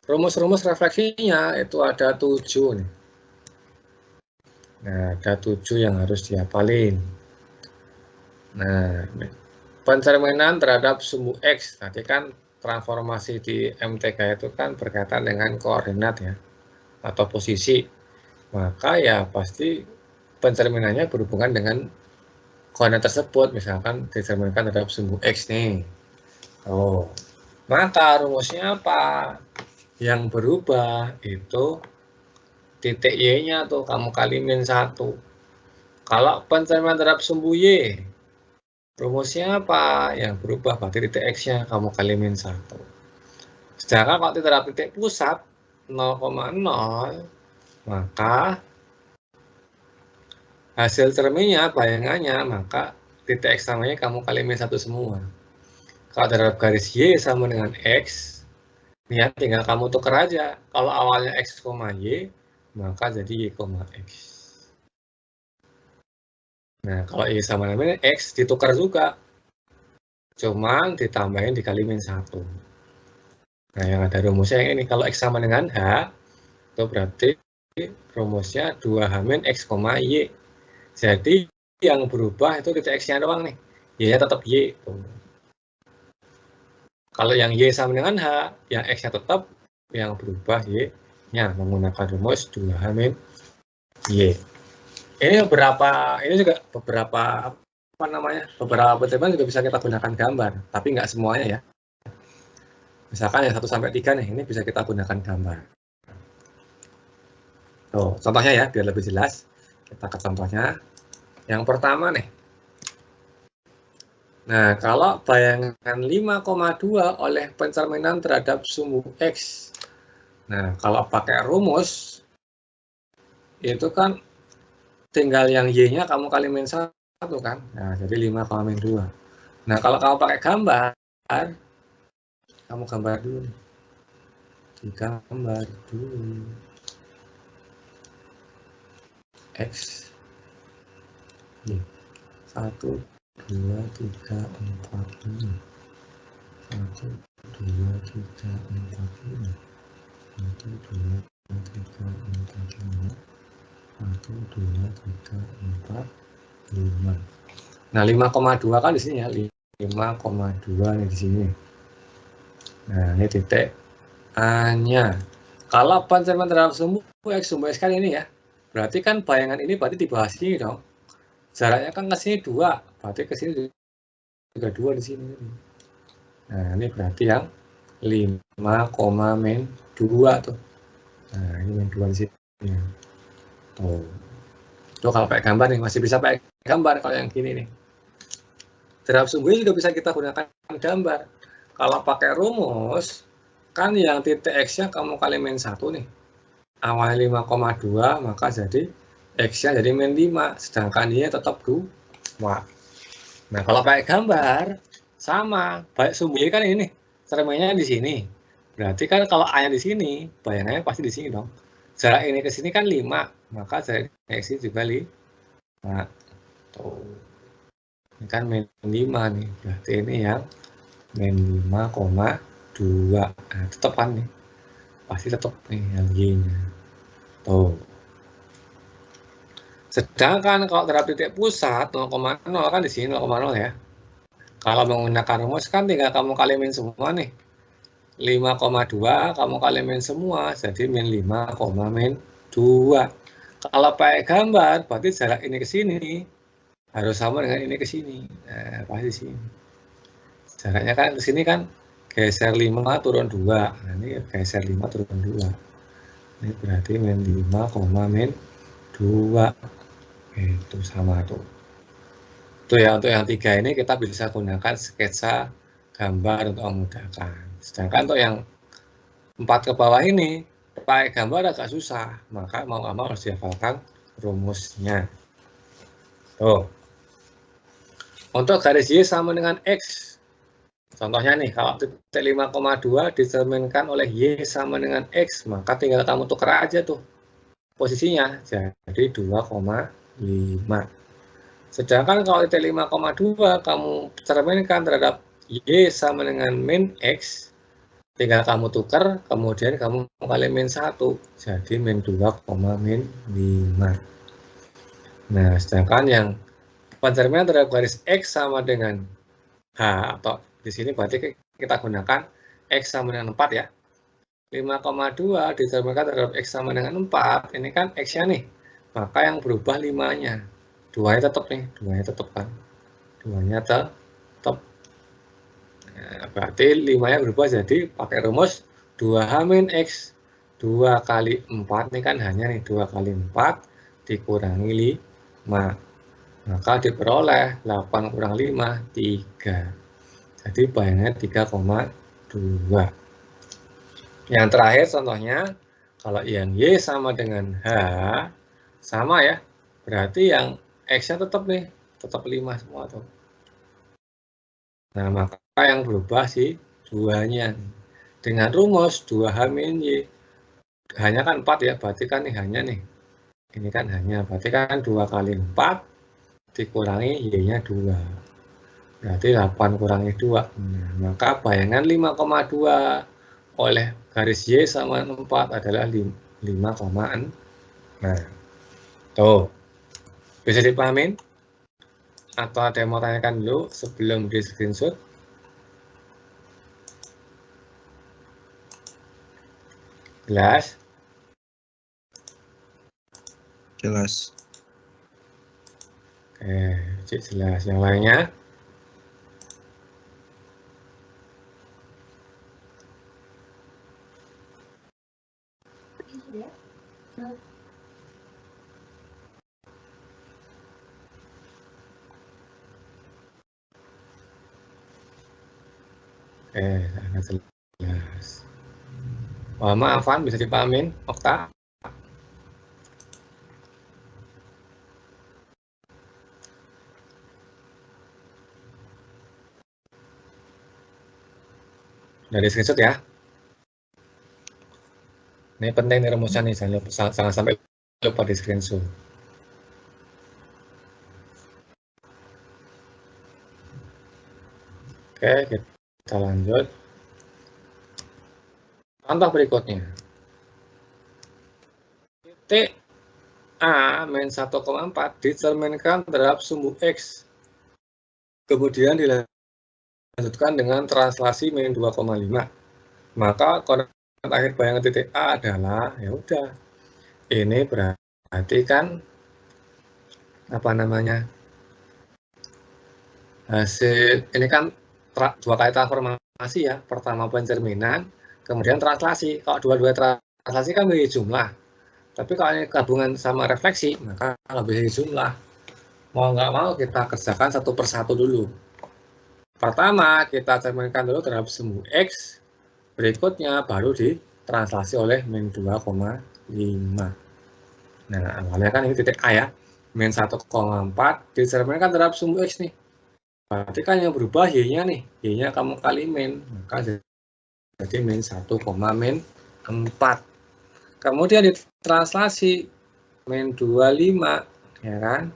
Rumus-rumus refleksinya itu ada 7 nih. Nah, ada 7 yang harus dihafalin. Nah, pencerminan terhadap sumbu X. Tadi kan transformasi di MTK itu kan berkaitan dengan koordinat ya, atau posisi. Maka ya pasti pencerminannya berhubungan dengan koordinat tersebut. Misalkan dicerminkan terhadap sumbu X nih. Oh, maka rumusnya apa? Yang berubah itu titik Y-nya tuh kamu kali min 1. Kalau pencerminan terhadap sumbu Y, rumusnya apa? Yang berubah berarti titik X-nya kamu kali min 1. Sedangkan kalau terhadap titik pusat 0,0, maka hasil cerminnya, bayangannya, maka titik X sama Y kamu kali min 1 semua. Kalau terhadap garis Y sama dengan X, ya tinggal kamu tukar aja. Kalau awalnya X, Y, maka jadi Y, X. Nah, kalau Y sama dengan X ditukar juga. Cuman ditambahin dikali min 1. Nah, yang ada rumusnya yang ini. Kalau X sama dengan H, itu berarti rumusnya 2H min X, Y. Jadi, yang berubah itu titik X-nya doang nih. Y-nya tetap Y. Kalau yang Y sama dengan H, yang X-nya tetap, yang berubah Y-nya menggunakan rumus 2H min Y. Ini juga beberapa pertemuan juga bisa kita gunakan gambar, tapi nggak semuanya ya. Misalkan yang 1 sampai 3 nih, ini bisa kita gunakan gambar. Tuh, contohnya ya, biar lebih jelas. Kita ke contohnya. Yang pertama nih. Nah, kalau bayangan 5,2 oleh pencerminan terhadap sumbu X. Nah, kalau pakai rumus, itu kan tinggal yang Y-nya kamu kali min 1 kan. Nah, jadi 5, min 2. Nah, kalau kamu pakai gambar, kamu gambar dulu. Digambar dulu. X. Y. 1, 2, 3, 4, 5. 1, 2, 3, 4, 5. 1, 2, 3, 4, 5. 1, 2, 3, 4, 5. Nah, 5,2 kan di sini ya. 5,2 nih di sini. Nah, ini titik A-nya. Kalau pencerminan terhadap sumbu X kan ini ya. Berarti kan bayangan ini berarti di bawah sini dong. Jaraknya kan ke sini 2, berarti ke sini juga 2 di sini. Nah, ini berarti yang 5, min 2 tuh. Nah, ini min 2 di sini. Tuh. Tuh kalau pakai gambar nih, masih bisa pakai gambar kalau yang gini nih. Terhadap sumbu juga bisa kita gunakan gambar. Kalau pakai rumus, kan yang titik X-nya kamu kali min 1 nih. Awalnya 5,2, maka jadi X-nya jadi min 5, sedangkan Y tetap 2. Nah, kalau pakai gambar, sama. Baik sumbu Y kan ini nih, cerminnya di sini. Berarti kan kalau A-nya di sini, bayangannya pasti di sini dong. Jarak ini ke sini kan 5, maka jarak X juga 5. Nah, tuh. Ini kan min 5 nih, berarti ini yang min 5,2. Nah, tetap kan nih. Pasti tetap nih yang Y-nya. Tuh. Sedangkan kalau terhadap titik pusat 0,0 kan di sini 0,0 ya. Kalau menggunakan rumus kan tinggal kamu kali min semua nih. 5,2 kamu kali min semua, jadi min 5, min 2. Kalau pakai gambar, berarti jarak ini ke sini harus sama dengan ini ke sini. Nah, pasti sini. Jaraknya kan ke sini kan geser 5 turun 2. Nah, ini geser 5 turun 2. Ini berarti min 5, min 2. Itu sama tuh. Tuh ya, untuk yang 3 ini kita bisa gunakan sketsa gambar untuk memudahkan. Sedangkan untuk yang 4 ke bawah ini, pakai gambar agak susah, maka mau nggak mau harus dihafalkan rumusnya. Tuh. Untuk garis Y sama dengan X. Contohnya nih, kalau titik 5,2 dicerminkan oleh Y sama dengan X, maka tinggal kamu tukar aja tuh posisinya, jadi 2,5. Sedangkan kalau titik 5,2 kamu cerminkan terhadap Y sama dengan min X, Tinggal kamu tukar, kemudian kamu kali min 1, jadi min 2, min 5. Nah, sedangkan yang pencerminan terhadap garis X sama dengan H, atau di sini berarti kita gunakan X sama dengan 4 ya. 5,2 dicerminkan terhadap X sama dengan 4, ini kan X-nya nih, maka yang berubah 5-nya. 2-nya tetap nih, 2-nya tetap kan. 2-nya tetap. Nah, berarti 5-nya berubah jadi pakai rumus 2H min X. 2 kali 4, ini kan hanya nih 2 kali 4 dikurangi 5. Maka diperoleh 8 kurang 5, 3. Jadi bayangannya 3,2. Yang terakhir contohnya, kalau yang Y sama dengan H, sama ya, berarti yang X-nya tetap nih, tetap 5 semua tuh. Nah, maka yang berubah sih 2-nya. Dengan rumus 2H min Y, hanya kan 4 ya, berarti kan nih hanya nih. Ini kan hanya, berarti kan 2 kali 4 dikurangi Y-nya 2. Berarti 8 kurangi 2. Nah, maka bayangan 5,2 oleh garis Y sama 4 adalah 5,6. Nah, tuh. Bisa dipahamin? Atau ada yang mau tanyakan dulu sebelum di screenshot? Jelas? Jelas. Oke, jelas. Yang lainnya? Sangat jelas. Oh, maafan, bisa dipahamin, Okta? Dari screenshot ya. Ini penting nih rumusnya nih, jangan sampai lupa di screenshot. Oke, kita lanjut. Contoh berikutnya. Titik A min 1,4 dicerminkan terhadap sumbu X. Kemudian dilanjutkan dengan translasi min 2,5. Maka koordinat akhir bayangan titik A adalah, ya udah, ini berarti kan apa namanya, hasil ini kan dua kali transformasi ya. Pertama pencerminan, kemudian translasi. Kalau dua-dua translasi kan lebih jumlah, tapi kalau ini gabungan sama refleksi maka lebih jumlah. Mau nggak mau kita kerjakan satu persatu dulu. Pertama kita cerminkan dulu terhadap sumbu X, berikutnya baru ditranslasi oleh min 2,5. Nah, awalnya kan ini titik A ya, min 1,4 dicerminkan terhadap sumbu X nih. Berarti kan yang berubah Y-nya nih, Y-nya kamu kali min, maka jadi min 1, min 4. Kemudian ditranslasi min 25, ya kan?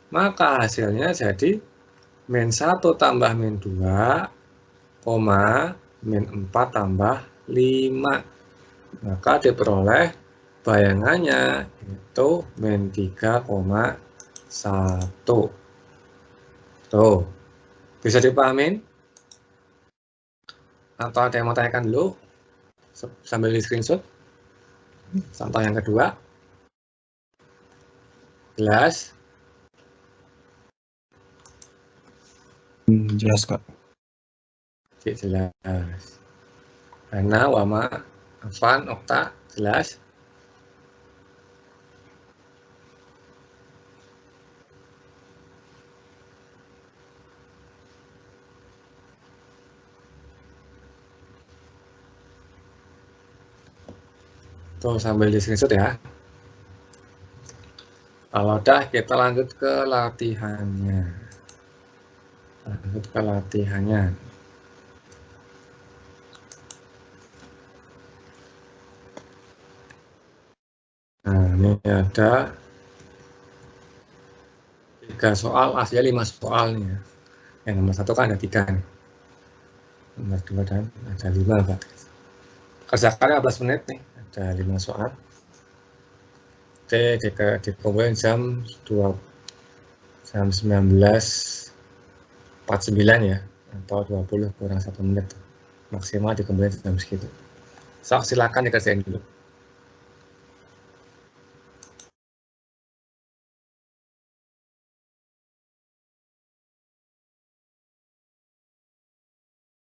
Maka hasilnya jadi min 1 tambah min 2, min 4 tambah 5. Maka diperoleh bayangannya itu min 3,1. Tuh, bisa dipahamin? Atau ada yang mau tanyakan dulu sambil di screenshot? Contoh yang kedua. Jelas? Jelas, Kak. Jelas. Karena Wama, Afan, Okta, jelas? Tuh sambil di screenshot ya. Kalau udah kita lanjut ke latihannya. Nah, ini ada 3 soal, aslinya 5 soal nih ya. Yang nomor 1 kan ada 3 nih. nomor 2 dan ada 5 Pak. Kerjakan 15 menit nih, ada 5 soal. Oke, dikumpulin jam 19.49 ya, atau 20 kurang 1 menit. Maksimal dikumpulin jam segitu. So, silakan dikerjain dulu.